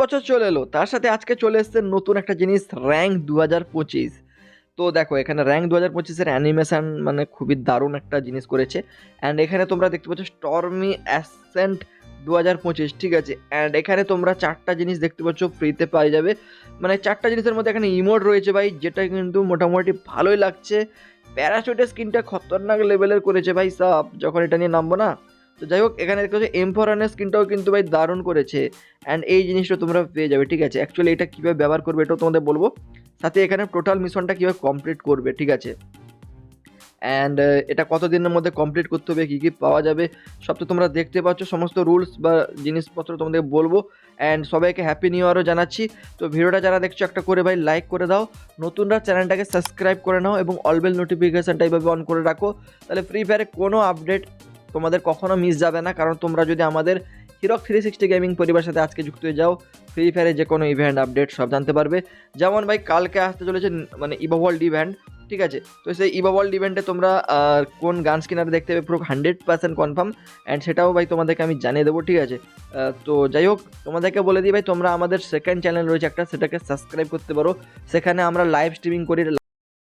বছর চলে এলো, তার সাথে আজকে চলে এসছে নতুন একটা জিনিস, র্যাঙ্ক 2025। তো দেখো এখানে র্যাঙ্ক 2025-এর অ্যানিমেশন মানে খুবই দারুণ একটা জিনিস করেছে। অ্যান্ড এখানে তোমরা দেখতে পাচ্ছ স্টর্মি অ্যাসেন্ট 2025, ঠিক আছে। অ্যান্ড এখানে তোমরা চারটা জিনিস দেখতে পাচ্ছ ফ্রিতে পাই যাবে। মানে চারটা জিনিসের মধ্যে এখানে ইমোট রয়েছে ভাই, যেটা কিন্তু মোটামুটি ভালোই লাগছে। প্যারাশুটের স্কিনটা খতরনাক লেভেলের করেছে ভাই সাব, যখন এটা নিয়ে নামবো না। তো যাই হোক, এখানে দেখতে পাচ্ছ এমফোরানের স্কিনটাও কিন্তু ভাই দারুণ করেছে। অ্যান্ড এই জিনিসটা তোমরা পেয়ে যাবে, ঠিক আছে। অ্যাকচুয়ালি এটা কীভাবে ব্যবহার করবে এটাও তোমাদের বলবো, সাথে এখানে টোটাল মিশনটা কীভাবে কমপ্লিট করবে, ঠিক আছে। অ্যান্ড এটা কত দিনের মধ্যে কমপ্লিট করতে হবে, কী কী পাওয়া যাবে সব তো তোমরা দেখতে পাচ্ছ, সমস্ত রুলস বা জিনিসপত্র তোমাদের বলবো। অ্যান্ড সবাইকে হ্যাপি নিউ ইয়ারও জানাচ্ছি। তো ভিডিওটা যারা দেখছো একটা করে ভাই লাইক করে দাও, নতুনরা চ্যানেলটাকে সাবস্ক্রাইব করে নাও এবং অলবেল নোটিফিকেশানটা এইভাবে অন করে রাখো, তাহলে ফ্রি ফায়ারে কোনো আপডেট তোমাদের কখনো মিস যাবে না। কারণ তোমরা যদি আমাদের হিরক 360 গেমিং পরিবারের সাথে আজকে যুক্ত হয়ে যাও, ফ্রি ফায়ারে যে কোনো ইভেন্ট আপডেট সব জানতে পারবে। যেমন ভাই কালকে আসতে চলেছে মানে ইভো ওয়ার্ল্ড ইভেন্ট, ঠিক আছে। তো সেই ইভো ওয়ার্ল্ড ইভেন্টে তোমরা কোন গান স্কিনার দেখতে হবে পুরো 100% কনফার্ম, অ্যান্ড সেটাও ভাই তোমাদেরকে আমি জানিয়ে দেবো, ঠিক আছে। তো যাই হোক, তোমাদেরকে বলে দিই ভাই, তোমরা আমাদের সেকেন্ড চ্যানেল রয়েছে একটা, সেটাকে সাবস্ক্রাইব করতে পারো। সেখানে আমরা লাইভ স্ট্রিমিং করি,